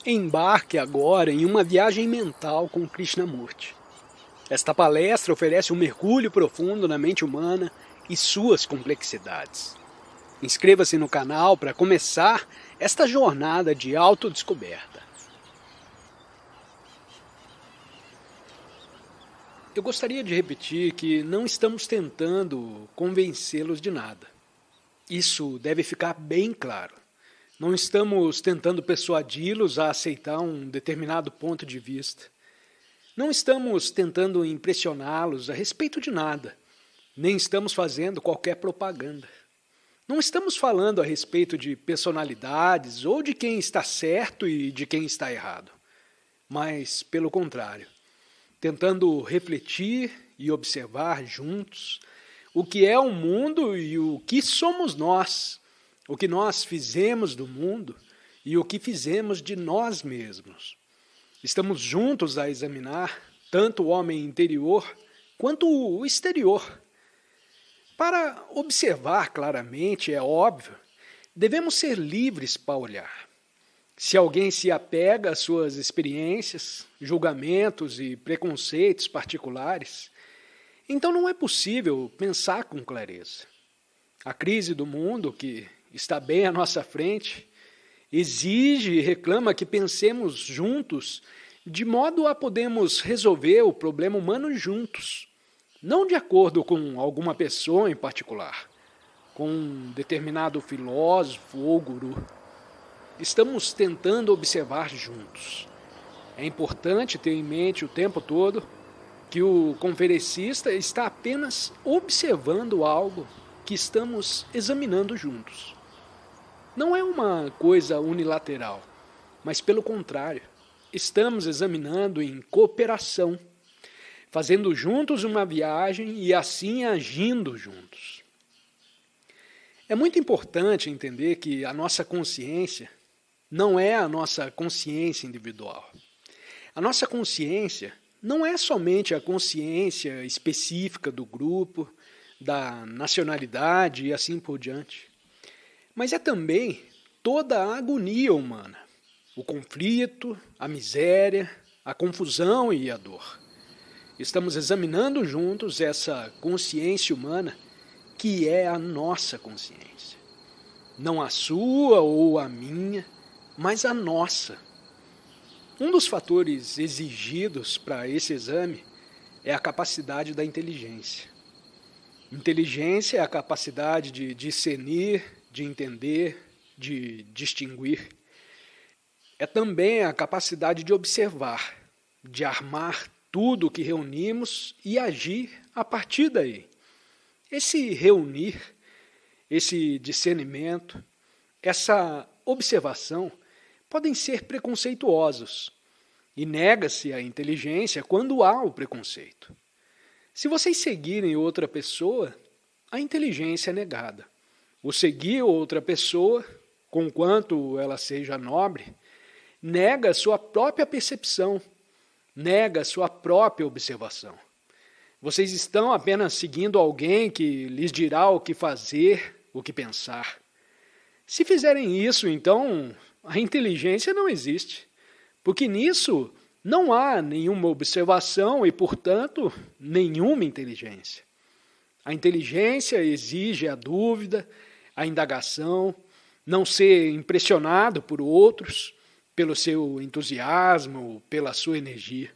Embarque agora em uma viagem mental com Krishnamurti. Esta palestra oferece um mergulho profundo na mente humana e suas complexidades. Inscreva-se no canal para começar esta jornada de autodescoberta. Eu gostaria de repetir que não estamos tentando convencê-los de nada. Isso deve ficar bem claro. Não estamos tentando persuadi-los a aceitar um determinado ponto de vista. Não estamos tentando impressioná-los a respeito de nada. Nem estamos fazendo qualquer propaganda. Não estamos falando a respeito de personalidades ou de quem está certo e de quem está errado. Mas, pelo contrário, tentando refletir e observar juntos o que é o mundo e o que somos nós, o que nós fizemos do mundo e o que fizemos de nós mesmos. Estamos juntos a examinar tanto o homem interior quanto o exterior. Para observar claramente, é óbvio, devemos ser livres para olhar. Se alguém se apega às suas experiências, julgamentos e preconceitos particulares, então não é possível pensar com clareza. A crise do mundo, que está bem à nossa frente, exige e reclama que pensemos juntos, de modo a podermos resolver o problema humano juntos, não de acordo com alguma pessoa em particular, com um determinado filósofo ou guru. Estamos tentando observar juntos. É importante ter em mente o tempo todo que o conferencista está apenas observando algo que estamos examinando juntos. Não é uma coisa unilateral, mas pelo contrário, estamos examinando em cooperação, fazendo juntos uma viagem e assim agindo juntos. É muito importante entender que a nossa consciência não é a nossa consciência individual. A nossa consciência não é somente a consciência específica do grupo, da nacionalidade e assim por diante, mas é também toda a agonia humana, o conflito, a miséria, a confusão e a dor. Estamos examinando juntos essa consciência humana que é a nossa consciência. Não a sua ou a minha, mas a nossa. Um dos fatores exigidos para esse exame é a capacidade da inteligência. Inteligência é a capacidade de discernir, de entender, de distinguir. É também a capacidade de observar, de armar tudo o que reunimos e agir a partir daí. Esse reunir, esse discernimento, essa observação podem ser preconceituosos e nega-se a inteligência quando há o preconceito. Se vocês seguirem outra pessoa, a inteligência é negada. O seguir outra pessoa, conquanto ela seja nobre, nega a sua própria percepção, nega a sua própria observação. Vocês estão apenas seguindo alguém que lhes dirá o que fazer, o que pensar. Se fizerem isso, então a inteligência não existe, porque nisso não há nenhuma observação e, portanto, nenhuma inteligência. A inteligência exige a dúvida, a indagação, não ser impressionado por outros, pelo seu entusiasmo, pela sua energia.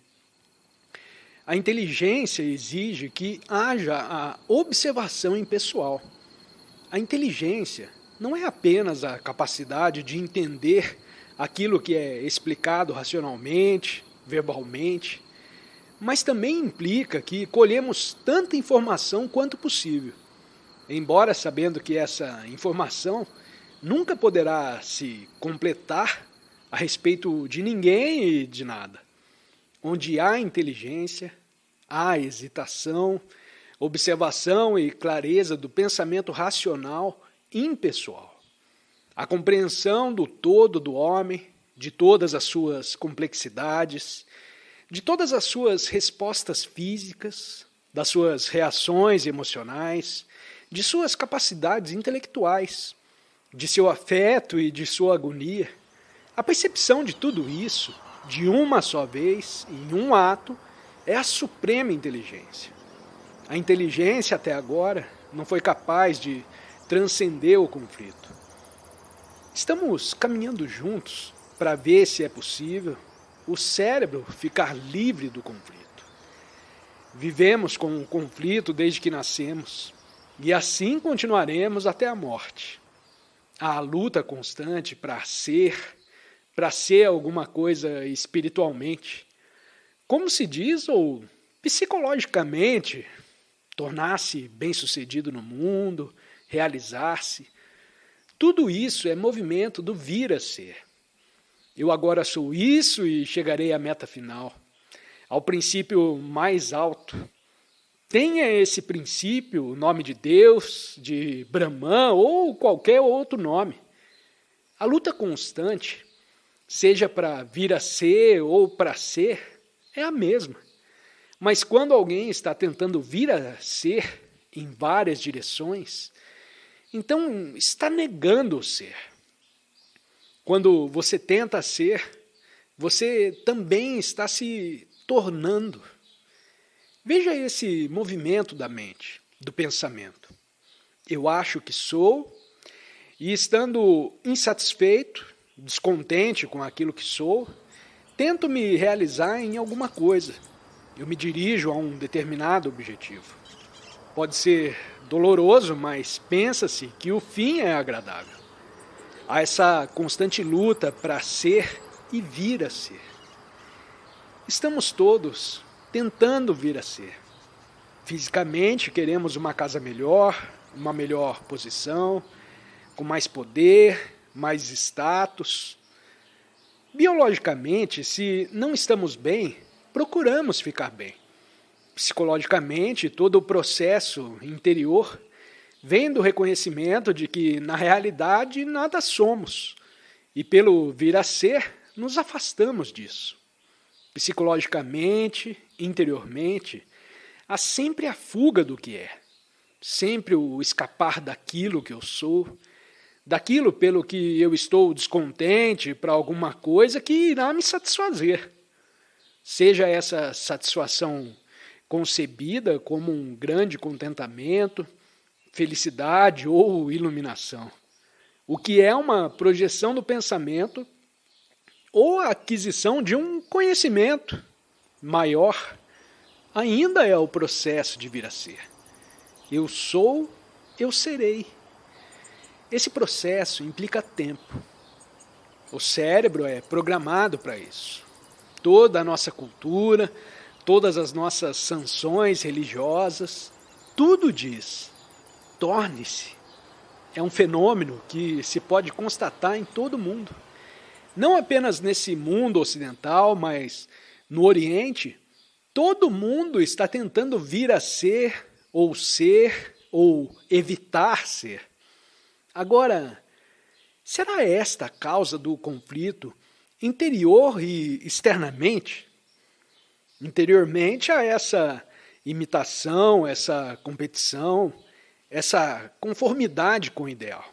A inteligência exige que haja a observação impessoal. A inteligência não é apenas a capacidade de entender aquilo que é explicado racionalmente, verbalmente, mas também implica que colhemos tanta informação quanto possível, embora sabendo que essa informação nunca poderá se completar a respeito de ninguém e de nada. Onde há inteligência, há hesitação, observação e clareza do pensamento racional impessoal. A compreensão do todo do homem, de todas as suas complexidades, de todas as suas respostas físicas, das suas reações emocionais, de suas capacidades intelectuais, de seu afeto e de sua agonia, A percepção de tudo isso, de uma só vez, em um ato, é a suprema inteligência. A inteligência, até agora, não foi capaz de transcender o conflito. Estamos caminhando juntos para ver se é possível o cérebro ficar livre do conflito. Vivemos com o conflito desde que nascemos e assim continuaremos até a morte. A luta constante para ser alguma coisa espiritualmente, como se diz, ou psicologicamente, tornar-se bem-sucedido no mundo, realizar-se. Tudo isso é movimento do vir a ser. Eu agora sou isso e chegarei à meta final, ao princípio mais alto. Tenha esse princípio o nome de Deus, de Brahman ou qualquer outro nome. A luta constante, seja para vir a ser ou para ser, é a mesma. Mas quando alguém está tentando vir a ser em várias direções, então está negando o ser. Quando você tenta ser, você também está se tornando. Veja esse movimento da mente, do pensamento. Eu acho que sou, e estando insatisfeito, descontente com aquilo que sou, tento me realizar em alguma coisa. Eu me dirijo a um determinado objetivo. Pode ser doloroso, mas pensa-se que o fim é agradável. Há essa constante luta para ser e vir a ser. Estamos todos tentando vir a ser. Fisicamente queremos uma casa melhor, uma melhor posição, com mais poder, mais status. Biologicamente, se não estamos bem, procuramos ficar bem. Psicologicamente, todo o processo interior vem do reconhecimento de que, na realidade, nada somos. E pelo vir a ser, nos afastamos disso. Psicologicamente, interiormente, há sempre a fuga do que é. Sempre o escapar daquilo que eu sou, daquilo pelo que eu estou descontente para alguma coisa que irá me satisfazer. Seja essa satisfação concebida como um grande contentamento, felicidade ou iluminação. O que é uma projeção do pensamento ou a aquisição de um conhecimento maior, ainda é o processo de vir a ser. Eu sou, eu serei. Esse processo implica tempo. O cérebro é programado para isso. Toda a nossa cultura, todas as nossas sanções religiosas, tudo diz, torne-se. É um fenômeno que se pode constatar em todo o mundo. Não apenas nesse mundo ocidental, mas no Oriente, todo mundo está tentando vir a ser, ou evitar ser. Agora, será esta a causa do conflito interior e externamente? Interiormente há essa imitação, essa competição, essa conformidade com o ideal.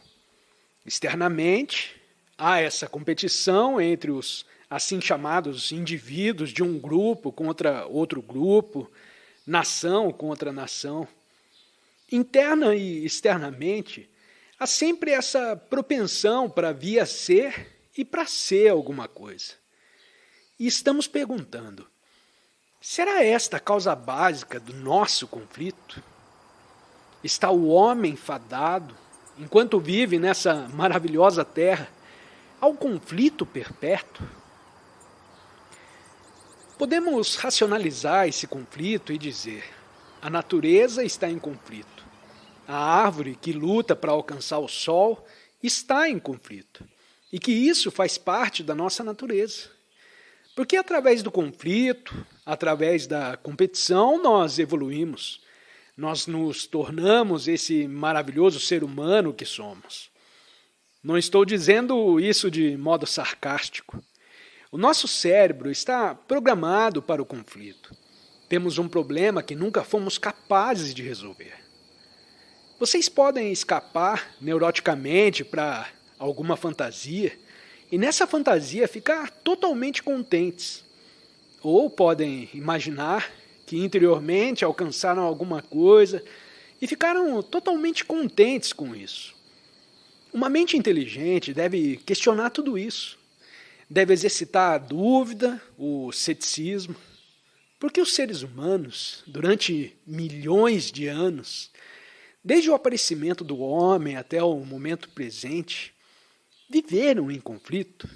Externamente, há essa competição entre os assim chamados indivíduos de um grupo contra outro grupo, nação contra nação. Interna e externamente, há sempre essa propensão para vir a ser e para ser alguma coisa. E estamos perguntando, será esta a causa básica do nosso conflito? Está o homem fadado, enquanto vive nessa maravilhosa terra, ao conflito perpétuo? Podemos racionalizar esse conflito e dizer, a natureza está em conflito. A árvore que luta para alcançar o sol está em conflito. E que isso faz parte da nossa natureza. Porque através do conflito, através da competição, nós evoluímos. Nós nos tornamos esse maravilhoso ser humano que somos. Não estou dizendo isso de modo sarcástico. O nosso cérebro está programado para o conflito. Temos um problema que nunca fomos capazes de resolver. Vocês podem escapar neuroticamente para alguma fantasia e nessa fantasia ficar totalmente contentes. Ou podem imaginar que interiormente alcançaram alguma coisa e ficaram totalmente contentes com isso. Uma mente inteligente deve questionar tudo isso. Deve exercitar a dúvida, o ceticismo, porque os seres humanos, durante milhões de anos, desde o aparecimento do homem até o momento presente, viveram em conflito.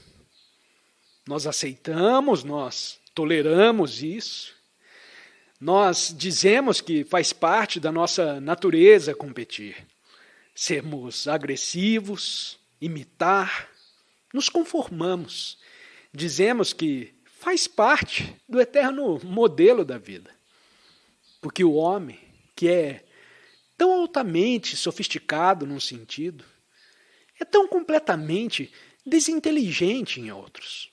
Nós aceitamos, nós toleramos isso, nós dizemos que faz parte da nossa natureza competir, sermos agressivos, imitar, nos conformamos, dizemos que faz parte do eterno modelo da vida. Porque o homem, que é tão altamente sofisticado num sentido, é tão completamente desinteligente em outros.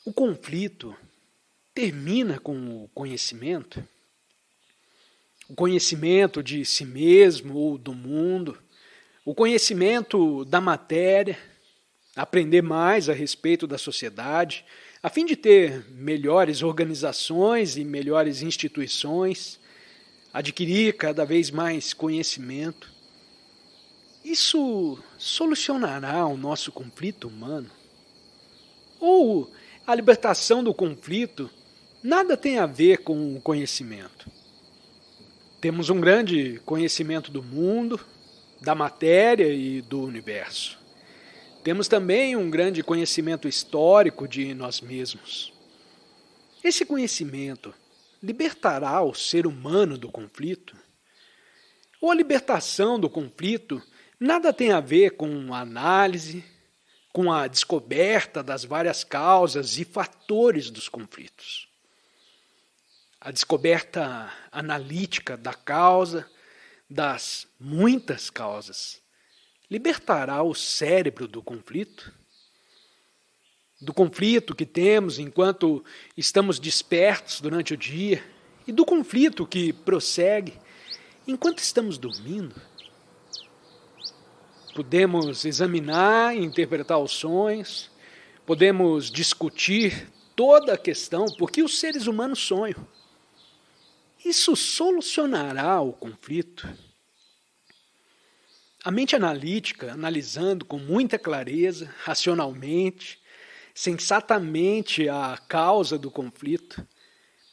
O conflito termina com o conhecimento de si mesmo ou do mundo, o conhecimento da matéria, aprender mais a respeito da sociedade, a fim de ter melhores organizações e melhores instituições, adquirir cada vez mais conhecimento. Isso solucionará o nosso conflito humano? Ou a libertação do conflito nada tem a ver com o conhecimento? Temos um grande conhecimento do mundo, da matéria e do universo. Temos também um grande conhecimento histórico de nós mesmos. Esse conhecimento libertará o ser humano do conflito? Ou a libertação do conflito nada tem a ver com a análise, com a descoberta das várias causas e fatores dos conflitos? A descoberta analítica da causa, das muitas causas, libertará o cérebro do conflito? Do conflito que temos enquanto estamos despertos durante o dia e do conflito que prossegue enquanto estamos dormindo? Podemos examinar e interpretar os sonhos, podemos discutir toda a questão, porque os seres humanos sonham. Isso solucionará o conflito? A mente analítica, analisando com muita clareza, racionalmente, sensatamente a causa do conflito,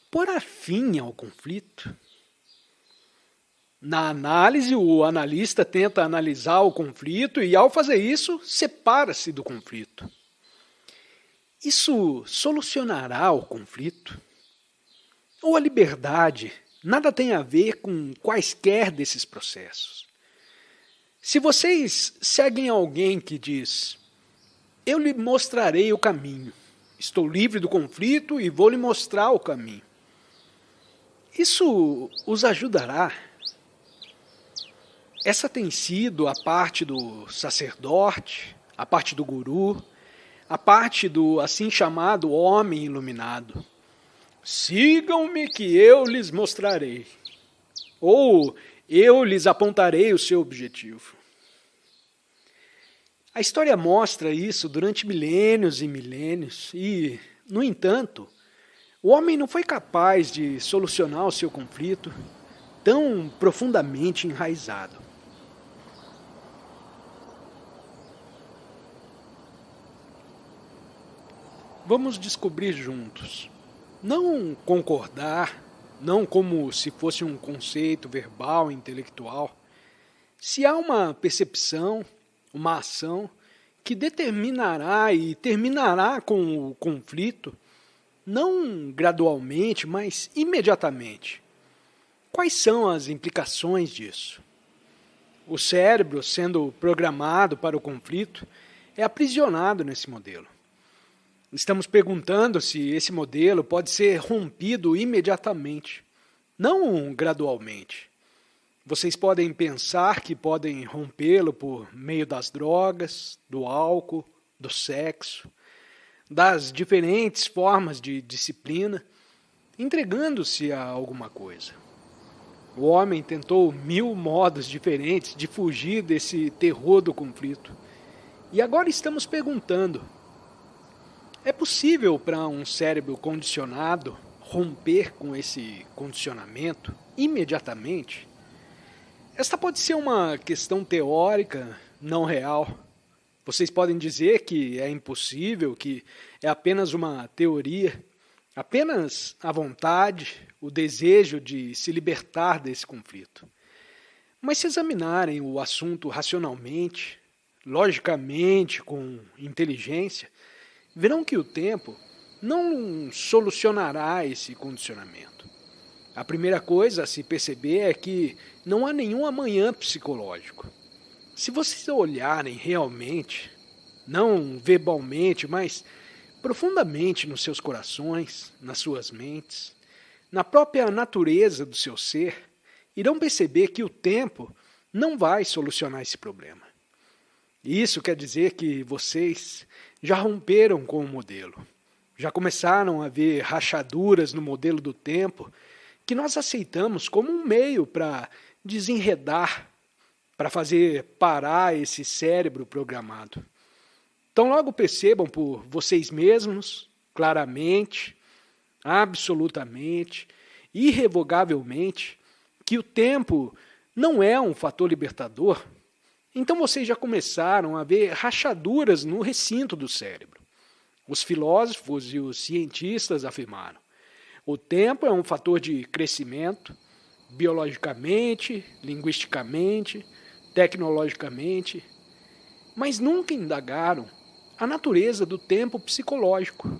porá fim ao conflito? Na análise, o analista tenta analisar o conflito e, ao fazer isso, separa-se do conflito. Isso solucionará o conflito? Ou a liberdade nada tem a ver com quaisquer desses processos? Se vocês seguem alguém que diz: eu lhe mostrarei o caminho, estou livre do conflito e vou lhe mostrar o caminho, isso os ajudará? Essa tem sido a parte do sacerdote, a parte do guru, a parte do assim chamado homem iluminado. Sigam-me que eu lhes mostrarei. Ou eu lhes apontarei o seu objetivo. A história mostra isso durante milênios e milênios e, no entanto, o homem não foi capaz de solucionar o seu conflito tão profundamente enraizado. Vamos descobrir juntos. Não concordar, não como se fosse um conceito verbal, intelectual. Se há uma percepção, uma ação que determinará e terminará com o conflito, não gradualmente, mas imediatamente. Quais são as implicações disso? O cérebro, sendo programado para o conflito, é aprisionado nesse modelo. Estamos perguntando se esse modelo pode ser rompido imediatamente, não gradualmente. Vocês podem pensar que podem rompê-lo por meio das drogas, do álcool, do sexo, das diferentes formas de disciplina, entregando-se a alguma coisa. O homem tentou 1000 modos diferentes de fugir desse terror do conflito, E agora estamos perguntando: é possível para um cérebro condicionado romper com esse condicionamento imediatamente? Esta pode ser uma questão teórica, não real. Vocês podem dizer que é impossível, que é apenas uma teoria, apenas a vontade, o desejo de se libertar desse conflito. Mas se examinarem o assunto racionalmente, logicamente, com inteligência, verão que o tempo não solucionará esse condicionamento. A primeira coisa a se perceber é que não há nenhum amanhã psicológico. Se vocês olharem realmente, não verbalmente, mas profundamente nos seus corações, nas suas mentes, na própria natureza do seu ser, irão perceber que o tempo não vai solucionar esse problema. Isso quer dizer que vocês já romperam com o modelo, já começaram a ver rachaduras no modelo do tempo que nós aceitamos como um meio para desenredar, para fazer parar esse cérebro programado. Então logo percebam por vocês mesmos, claramente, absolutamente, irrevogavelmente, que o tempo não é um fator libertador. Então vocês já começaram a ver rachaduras no recinto do cérebro. Os filósofos e os cientistas afirmaram: o tempo é um fator de crescimento, biologicamente, linguisticamente, tecnologicamente, mas nunca indagaram a natureza do tempo psicológico.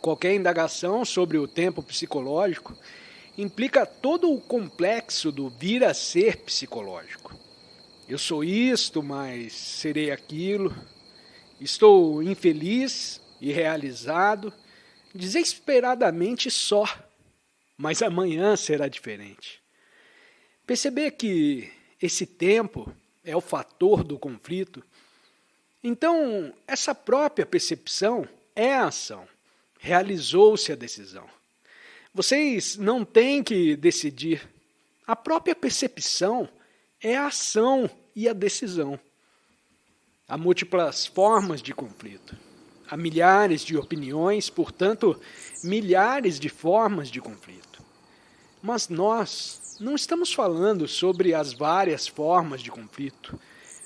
Qualquer indagação sobre o tempo psicológico implica todo o complexo do vir a ser psicológico. Eu sou isto, mas serei aquilo. Estou infeliz e realizado, desesperadamente só, mas amanhã será diferente. Perceber que esse tempo é o fator do conflito, então essa própria percepção é a ação, realizou-se a decisão. Vocês não têm que decidir, a própria percepção é a ação e a decisão. Há múltiplas formas de conflito. Há milhares de opiniões, portanto, milhares de formas de conflito. Mas nós não estamos falando sobre as várias formas de conflito,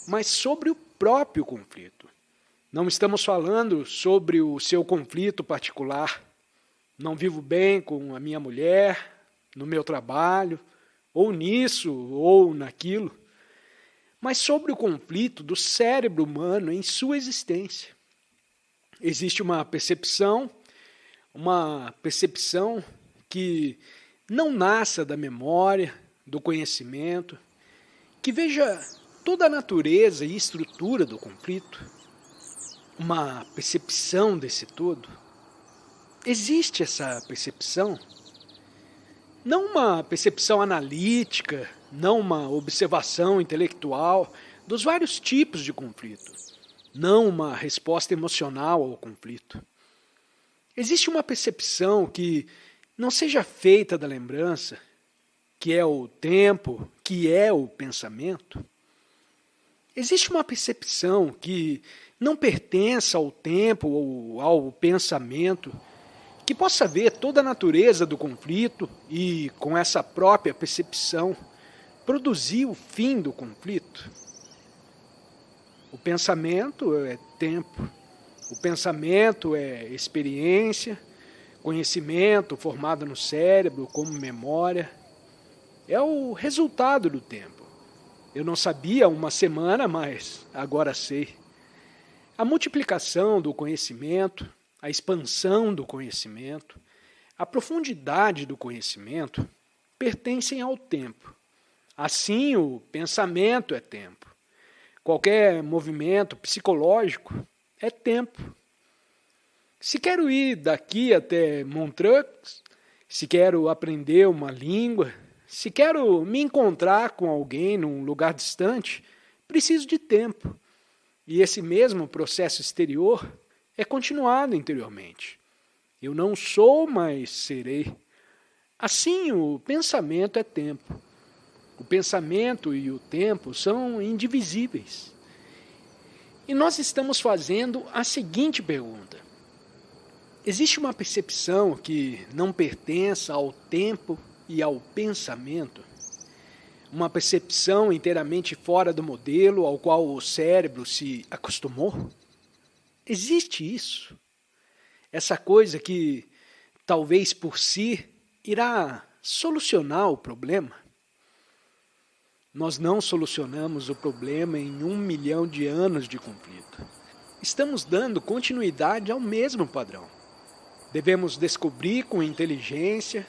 mas sobre o próprio conflito. Não estamos falando sobre o seu conflito particular. Não vivo bem com a minha mulher, no meu trabalho, ou nisso, ou naquilo, mas sobre o conflito do cérebro humano em sua existência. Existe uma percepção que não nasça da memória, do conhecimento, que veja toda a natureza e estrutura do conflito, uma percepção desse todo. Existe essa percepção? Não uma percepção analítica, não uma observação intelectual dos vários tipos de conflito, não uma resposta emocional ao conflito. Existe uma percepção que não seja feita da lembrança, que é o tempo, que é o pensamento? Existe uma percepção que não pertença ao tempo ou ao pensamento, que possa ver toda a natureza do conflito e, com essa própria percepção, produzir o fim do conflito? O pensamento é tempo, o pensamento é experiência, conhecimento formado no cérebro como memória. É o resultado do tempo. Eu não sabia há uma semana, mas agora sei. A multiplicação do conhecimento, a expansão do conhecimento, a profundidade do conhecimento pertencem ao tempo. Assim, o pensamento é tempo. Qualquer movimento psicológico é tempo. Se quero ir daqui até Montreux, se quero aprender uma língua, se quero me encontrar com alguém num lugar distante, preciso de tempo. E esse mesmo processo exterior é continuado interiormente. Eu não sou, mas serei. Assim, o pensamento é tempo. O pensamento e o tempo são indivisíveis. E nós estamos fazendo a seguinte pergunta: existe uma percepção que não pertença ao tempo e ao pensamento? Uma percepção inteiramente fora do modelo ao qual o cérebro se acostumou? Existe isso? Essa coisa que, talvez por si, irá solucionar o problema? Nós não solucionamos o problema em 1 milhão de anos de conflito. Estamos dando continuidade ao mesmo padrão. Devemos descobrir com inteligência,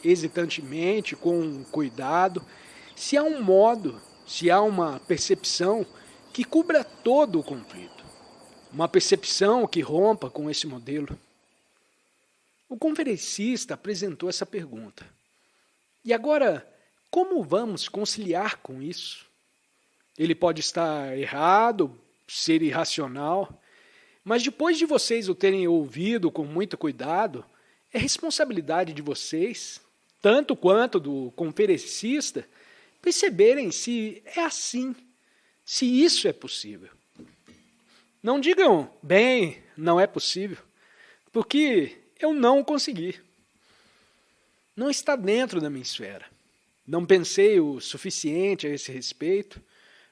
hesitantemente, com cuidado, se há um modo, se há uma percepção que cubra todo o conflito. Uma percepção que rompa com esse modelo. O conferencista apresentou essa pergunta. E agora, como vamos conciliar com isso? Ele pode estar errado, ser irracional, mas depois de vocês o terem ouvido com muito cuidado, é responsabilidade de vocês, tanto quanto do conferencista, perceberem se é assim, se isso é possível. Não digam, bem, não é possível, porque eu não consegui. Não está dentro da minha esfera. Não pensei o suficiente a esse respeito,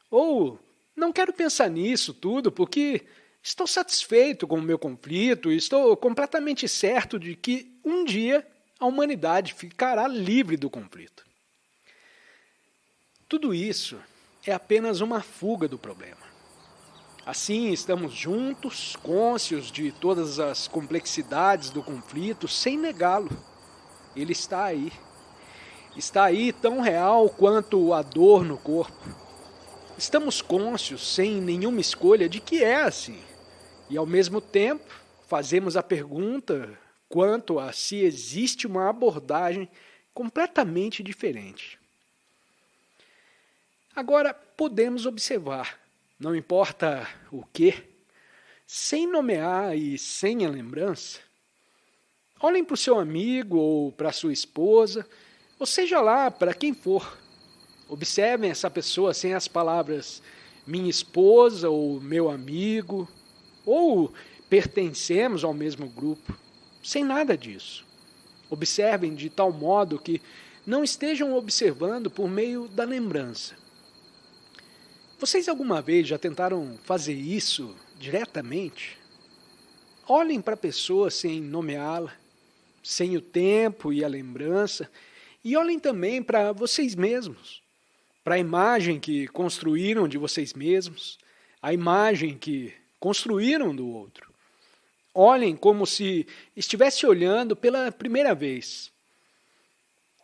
ou não quero pensar nisso tudo porque estou satisfeito com o meu conflito e estou completamente certo de que um dia a humanidade ficará livre do conflito. Tudo isso é apenas uma fuga do problema. Assim, estamos juntos, cônscios de todas as complexidades do conflito, sem negá-lo. Ele está aí. Está aí tão real quanto a dor no corpo. Estamos cônscios, sem nenhuma escolha, de que é assim. E, ao mesmo tempo, fazemos a pergunta quanto a se existe uma abordagem completamente diferente. Agora, podemos observar, não importa o que, sem nomear e sem a lembrança. Olhem para o seu amigo ou para a sua esposa, ou seja lá, para quem for. Observem essa pessoa sem as palavras minha esposa ou meu amigo, ou pertencemos ao mesmo grupo, sem nada disso. Observem de tal modo que não estejam observando por meio da lembrança. Vocês alguma vez já tentaram fazer isso diretamente? Olhem para a pessoa sem nomeá-la, sem o tempo e a lembrança, e olhem também para vocês mesmos, para a imagem que construíram de vocês mesmos, a imagem que construíram do outro. Olhem como se estivesse olhando pela primeira vez.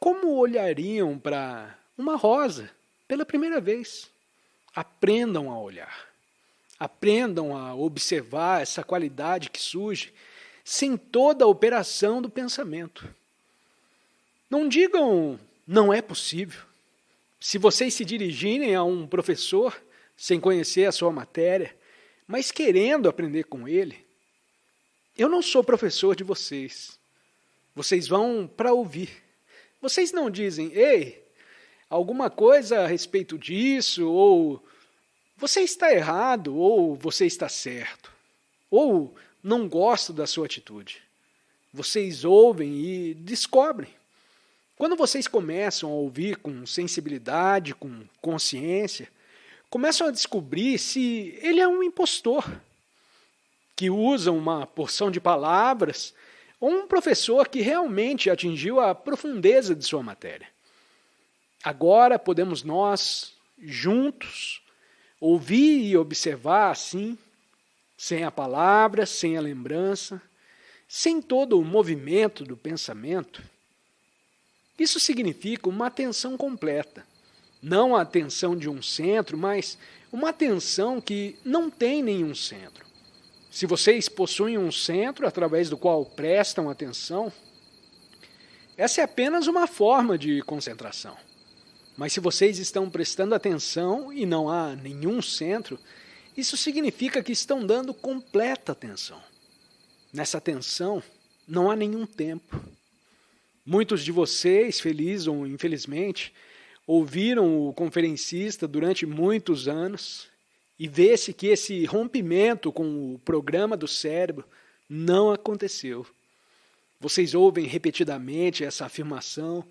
Como olhariam para uma rosa pela primeira vez? Aprendam a olhar. Aprendam a observar essa qualidade que surge sem toda a operação do pensamento. Não digam, não é possível. Se vocês se dirigirem a um professor sem conhecer a sua matéria, mas querendo aprender com ele, eu não sou professor de vocês. Vocês vão para ouvir. Vocês não dizem, ei, alguma coisa a respeito disso, ou você está errado, ou você está certo, ou não gosto da sua atitude. Vocês ouvem e descobrem. Quando vocês começam a ouvir com sensibilidade, com consciência, começam a descobrir se ele é um impostor, que usa uma porção de palavras, ou um professor que realmente atingiu a profundeza de sua matéria. Agora podemos nós, juntos, ouvir e observar assim, sem a palavra, sem a lembrança, sem todo o movimento do pensamento. Isso significa uma atenção completa. Não a atenção de um centro, mas uma atenção que não tem nenhum centro. Se vocês possuem um centro através do qual prestam atenção, essa é apenas uma forma de concentração. Mas se vocês estão prestando atenção e não há nenhum centro, isso significa que estão dando completa atenção. Nessa atenção não há nenhum tempo. Muitos de vocês, felizes ou infelizmente, ouviram o conferencista durante muitos anos e vê-se que esse rompimento com o programa do cérebro não aconteceu. Vocês ouvem repetidamente essa afirmação,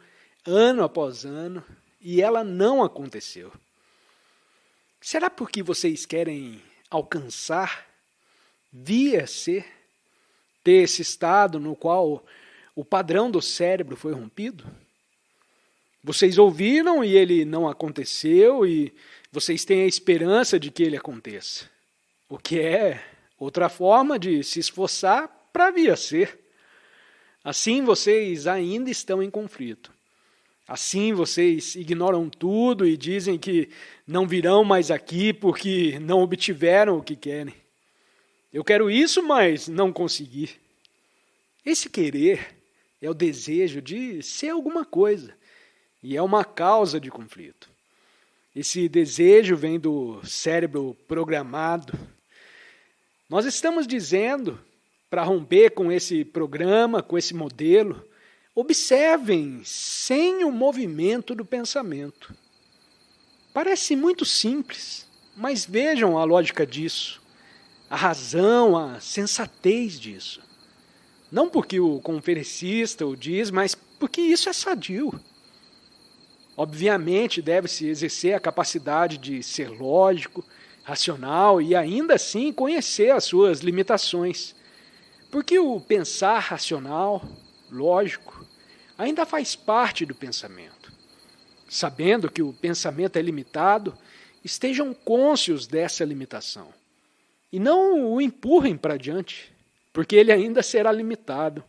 ano após ano, e ela não aconteceu. Será porque vocês querem alcançar, via ser, ter esse estado no qual o padrão do cérebro foi rompido? Vocês ouviram e ele não aconteceu e vocês têm a esperança de que ele aconteça. O que é outra forma de se esforçar para vir a ser. Assim vocês ainda estão em conflito. Assim vocês ignoram tudo e dizem que não virão mais aqui porque não obtiveram o que querem. Eu quero isso, mas não consegui. Esse querer é o desejo de ser alguma coisa e é uma causa de conflito. Esse desejo vem do cérebro programado. Nós estamos dizendo, para romper com esse programa, com esse modelo, observem sem o movimento do pensamento. Parece muito simples, mas vejam a lógica disso, a razão, a sensatez disso. Não porque o conferencista o diz, mas porque isso é sadio. Obviamente, deve-se exercer a capacidade de ser lógico, racional e ainda assim conhecer as suas limitações. Porque o pensar racional, lógico, ainda faz parte do pensamento. Sabendo que o pensamento é limitado, estejam cônscios dessa limitação. E não o empurrem para diante, porque ele ainda será limitado,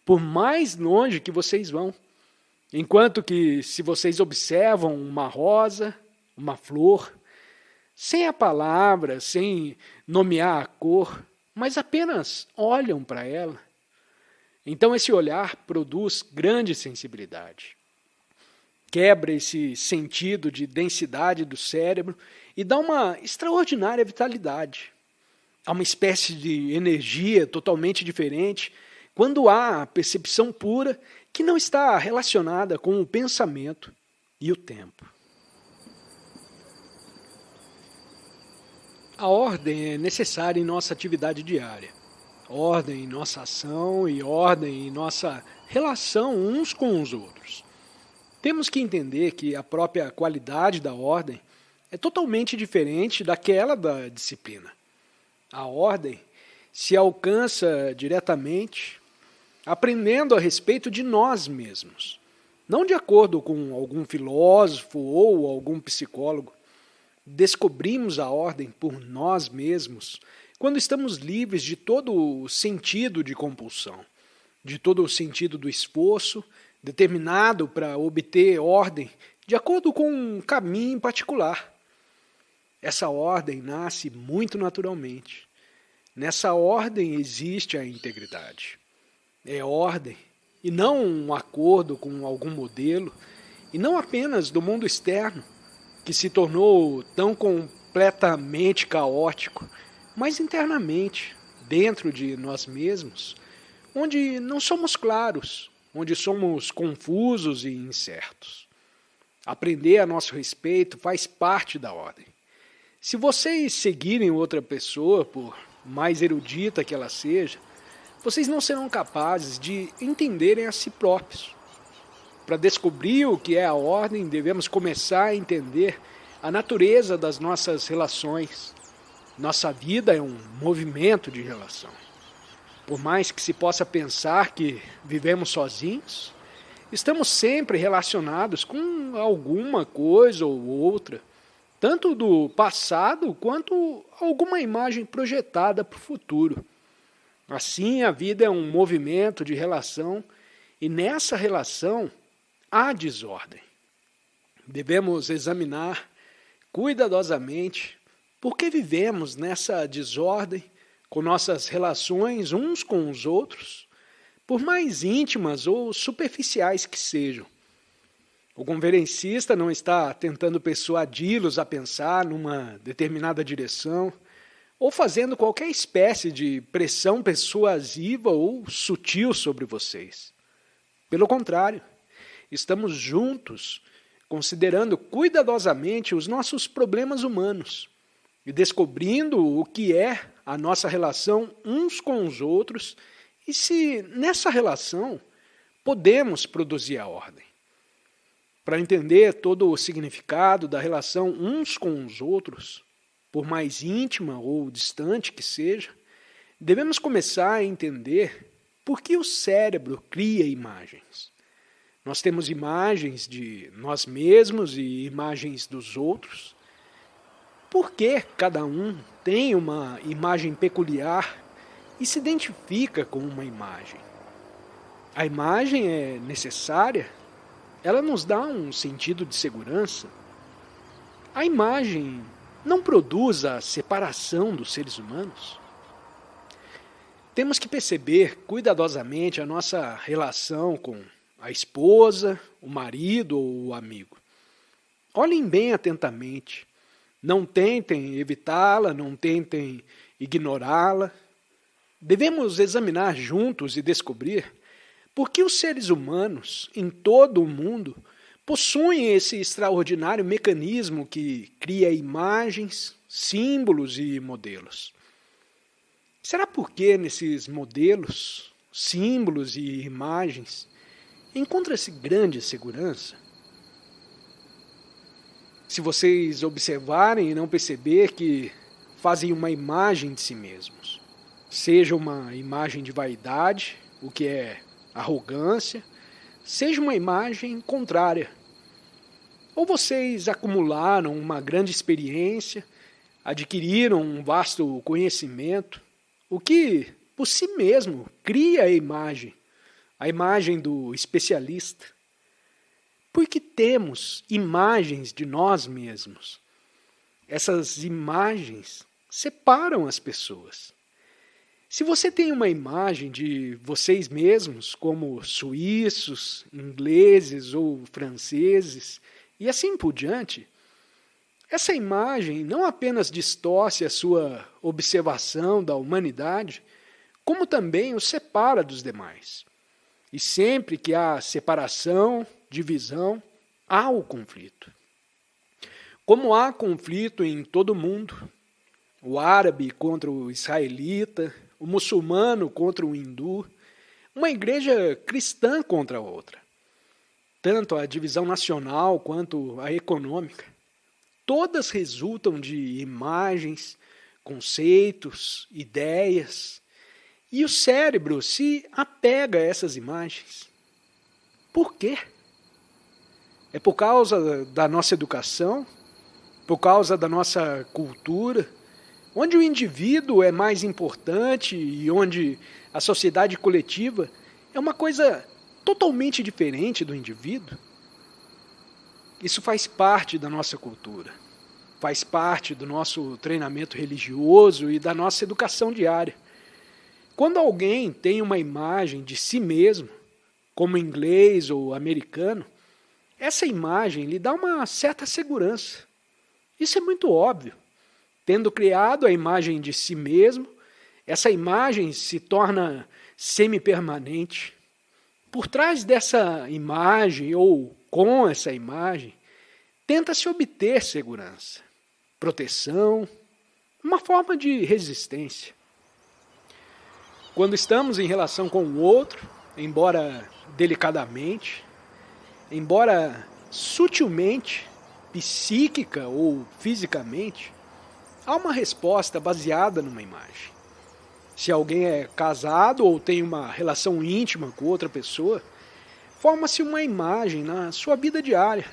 por mais longe que vocês vão. Enquanto que, se vocês observam uma rosa, uma flor, sem a palavra, sem nomear a cor, mas apenas olham para ela, então esse olhar produz grande sensibilidade. Quebra esse sentido de densidade do cérebro e dá uma extraordinária vitalidade. Há uma espécie de energia totalmente diferente quando há a percepção pura que não está relacionada com o pensamento e o tempo. A ordem é necessária em nossa atividade diária. Ordem em nossa ação e ordem em nossa relação uns com os outros. Temos que entender que a própria qualidade da ordem é totalmente diferente daquela da disciplina. A ordem se alcança diretamente aprendendo a respeito de nós mesmos, não de acordo com algum filósofo ou algum psicólogo. Descobrimos a ordem por nós mesmos quando estamos livres de todo o sentido de compulsão, de todo o sentido do esforço, determinado para obter ordem de acordo com um caminho em particular. Essa ordem nasce muito naturalmente. Nessa ordem existe a integridade. É ordem, e não um acordo com algum modelo, e não apenas do mundo externo, que se tornou tão completamente caótico, mas internamente, dentro de nós mesmos, onde não somos claros, onde somos confusos e incertos. Aprender a nosso respeito faz parte da ordem. Se vocês seguirem outra pessoa, por mais erudita que ela seja, vocês não serão capazes de entenderem a si próprios. Para descobrir o que é a ordem, devemos começar a entender a natureza das nossas relações. Nossa vida é um movimento de relação. Por mais que se possa pensar que vivemos sozinhos, estamos sempre relacionados com alguma coisa ou outra, tanto do passado quanto alguma imagem projetada para o futuro. Assim, a vida é um movimento de relação e nessa relação há desordem. Devemos examinar cuidadosamente por que vivemos nessa desordem com nossas relações uns com os outros, por mais íntimas ou superficiais que sejam. O conferencista não está tentando persuadi-los a pensar numa determinada direção, ou fazendo qualquer espécie de pressão persuasiva ou sutil sobre vocês. Pelo contrário, estamos juntos, considerando cuidadosamente os nossos problemas humanos, e descobrindo o que é a nossa relação uns com os outros e se nessa relação podemos produzir a ordem. Para entender todo o significado da relação uns com os outros, por mais íntima ou distante que seja, devemos começar a entender por que o cérebro cria imagens. Nós temos imagens de nós mesmos e imagens dos outros. Por que cada um tem uma imagem peculiar e se identifica com uma imagem? A imagem é necessária? Ela nos dá um sentido de segurança? A imagem não produz a separação dos seres humanos? Temos que perceber cuidadosamente a nossa relação com a esposa, o marido ou o amigo. Olhem bem atentamente. Não tentem evitá-la, não tentem ignorá-la. Devemos examinar juntos e descobrir por que os seres humanos, em todo o mundo, possuem esse extraordinário mecanismo que cria imagens, símbolos e modelos. Será porque nesses modelos, símbolos e imagens encontra-se grande segurança? Se vocês observarem e não perceber que fazem uma imagem de si mesmos, seja uma imagem de vaidade, o que é arrogância, seja uma imagem contrária. Ou vocês acumularam uma grande experiência, adquiriram um vasto conhecimento, o que, por si mesmo, cria a imagem do especialista. Porque temos imagens de nós mesmos. Essas imagens separam as pessoas. Se você tem uma imagem de vocês mesmos, como suíços, ingleses ou franceses, e assim por diante, essa imagem não apenas distorce a sua observação da humanidade, como também os separa dos demais. E sempre que há separação, divisão, há o conflito. Como há conflito em todo o mundo, o árabe contra o israelita, o muçulmano contra o hindu, uma igreja cristã contra a outra. Tanto a divisão nacional quanto a econômica. Todas resultam de imagens, conceitos, ideias. E o cérebro se apega a essas imagens. Por quê? É por causa da nossa educação? Por causa da nossa cultura? Onde o indivíduo é mais importante e onde a sociedade coletiva é uma coisa totalmente diferente do indivíduo? Isso faz parte da nossa cultura, faz parte do nosso treinamento religioso e da nossa educação diária. Quando alguém tem uma imagem de si mesmo, como inglês ou americano, essa imagem lhe dá uma certa segurança. Isso é muito óbvio. Tendo criado a imagem de si mesmo, essa imagem se torna semi-permanente. Por trás dessa imagem, ou com essa imagem, tenta-se obter segurança, proteção, uma forma de resistência. Quando estamos em relação com o outro, embora delicadamente, embora sutilmente, psíquica ou fisicamente, há uma resposta baseada numa imagem. Se alguém é casado ou tem uma relação íntima com outra pessoa, forma-se uma imagem na sua vida diária.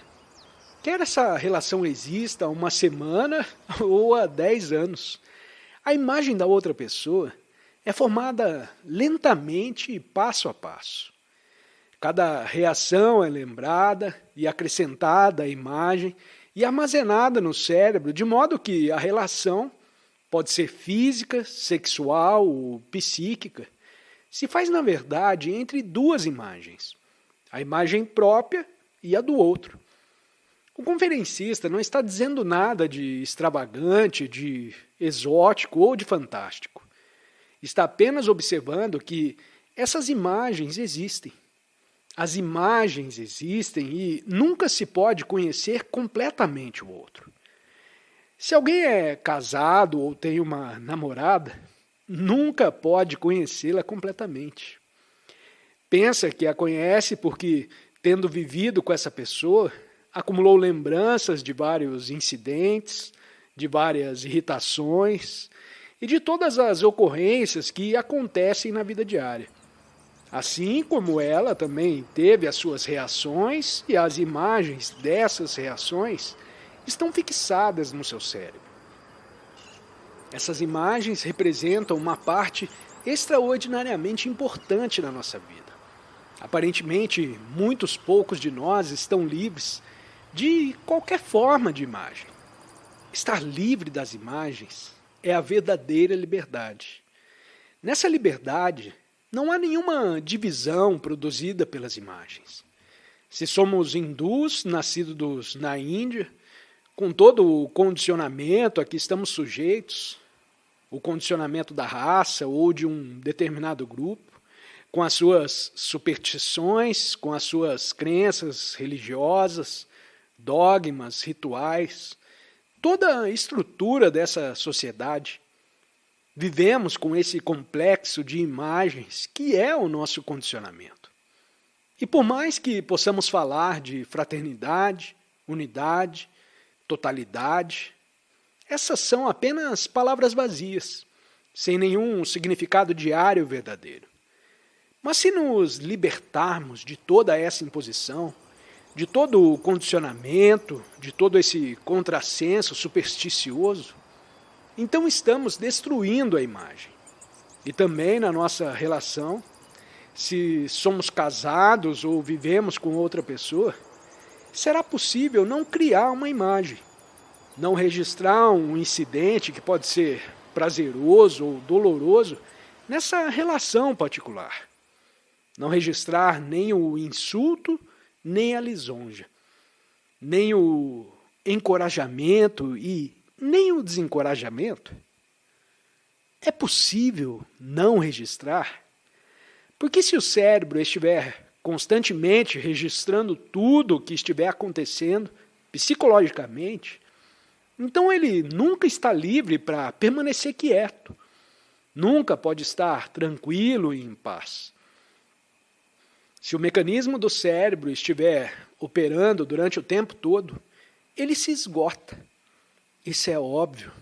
Quer essa relação exista há uma semana ou há 10 anos. A imagem da outra pessoa é formada lentamente e passo a passo. Cada reação é lembrada e acrescentada à imagem e armazenada no cérebro, de modo que a relação pode ser física, sexual ou psíquica, se faz, na verdade, entre duas imagens, a imagem própria e a do outro. O conferencista não está dizendo nada de extravagante, de exótico ou de fantástico. Está apenas observando que essas imagens existem. As imagens existem e nunca se pode conhecer completamente o outro. Se alguém é casado ou tem uma namorada, nunca pode conhecê-la completamente. Pensa que a conhece porque, tendo vivido com essa pessoa, acumulou lembranças de vários incidentes, de várias irritações e de todas as ocorrências que acontecem na vida diária. Assim como ela também teve as suas reações e as imagens dessas reações estão fixadas no seu cérebro. Essas imagens representam uma parte extraordinariamente importante na nossa vida. Aparentemente, muitos poucos de nós estão livres de qualquer forma de imagem. Estar livre das imagens é a verdadeira liberdade. Nessa liberdade, não há nenhuma divisão produzida pelas imagens. Se somos hindus, nascidos na Índia, com todo o condicionamento a que estamos sujeitos, o condicionamento da raça ou de um determinado grupo, com as suas superstições, com as suas crenças religiosas, dogmas, rituais, toda a estrutura dessa sociedade, vivemos com esse complexo de imagens que é o nosso condicionamento. E por mais que possamos falar de fraternidade, unidade, totalidade, essas são apenas palavras vazias, sem nenhum significado diário verdadeiro. Mas se nos libertarmos de toda essa imposição, de todo o condicionamento, de todo esse contrassenso supersticioso, então estamos destruindo a imagem. E também na nossa relação, se somos casados ou vivemos com outra pessoa, será possível não criar uma imagem, não registrar um incidente que pode ser prazeroso ou doloroso nessa relação particular. Não registrar nem o insulto, nem a lisonja, nem o encorajamento e nem o desencorajamento. É possível não registrar? Porque se o cérebro estiver constantemente registrando tudo o que estiver acontecendo psicologicamente, então ele nunca está livre para permanecer quieto, nunca pode estar tranquilo e em paz. Se o mecanismo do cérebro estiver operando durante o tempo todo, ele se esgota. Isso é óbvio.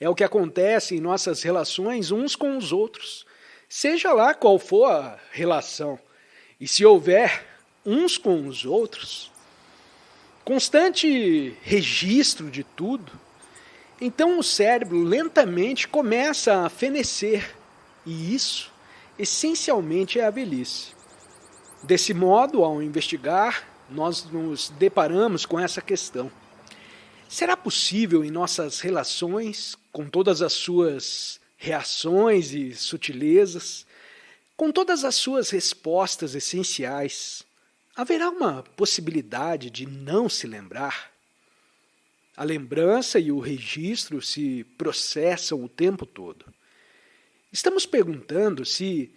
É o que acontece em nossas relações uns com os outros, seja lá qual for a relação. E se houver uns com os outros, constante registro de tudo, então o cérebro lentamente começa a fenecer. E isso, essencialmente, é a velhice. Desse modo, ao investigar, nós nos deparamos com essa questão. Será possível em nossas relações, com todas as suas reações e sutilezas, com todas as suas respostas essenciais, haverá uma possibilidade de não se lembrar? A lembrança e o registro se processam o tempo todo. Estamos perguntando se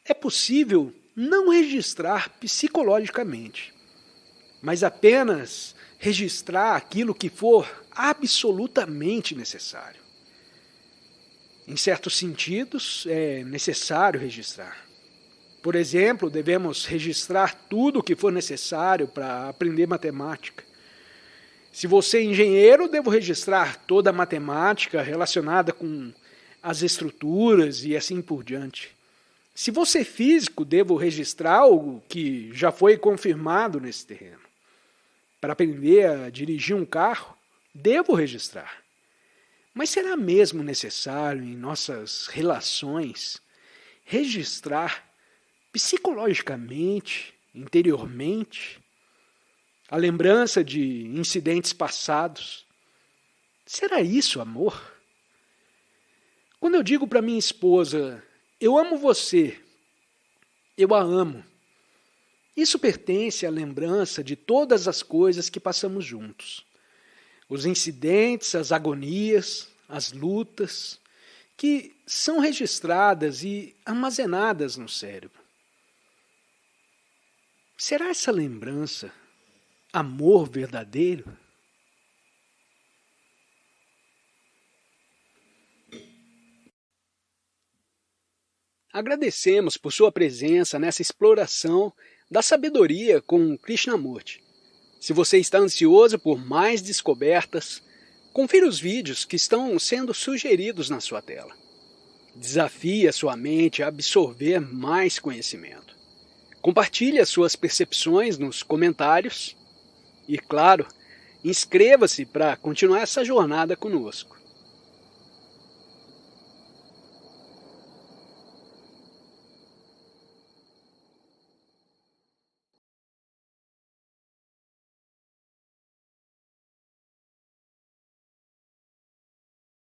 é possível não registrar psicologicamente, mas apenas registrar aquilo que for absolutamente necessário. Em certos sentidos, é necessário registrar. Por exemplo, devemos registrar tudo o que for necessário para aprender matemática. Se você é engenheiro, devo registrar toda a matemática relacionada com as estruturas e assim por diante. Se você é físico, devo registrar algo que já foi confirmado nesse terreno. Para aprender a dirigir um carro, devo registrar. Mas será mesmo necessário em nossas relações registrar psicologicamente, interiormente, a lembrança de incidentes passados? Será isso amor? Quando eu digo para minha esposa, eu amo você, eu a amo, isso pertence à lembrança de todas as coisas que passamos juntos. Os incidentes, as agonias, as lutas, que são registradas e armazenadas no cérebro. Será essa lembrança amor verdadeiro? Agradecemos por sua presença nessa exploração da sabedoria com Krishnamurti. Se você está ansioso por mais descobertas, confira os vídeos que estão sendo sugeridos na sua tela. Desafie a sua mente a absorver mais conhecimento. Compartilhe as suas percepções nos comentários e, claro, inscreva-se para continuar essa jornada conosco.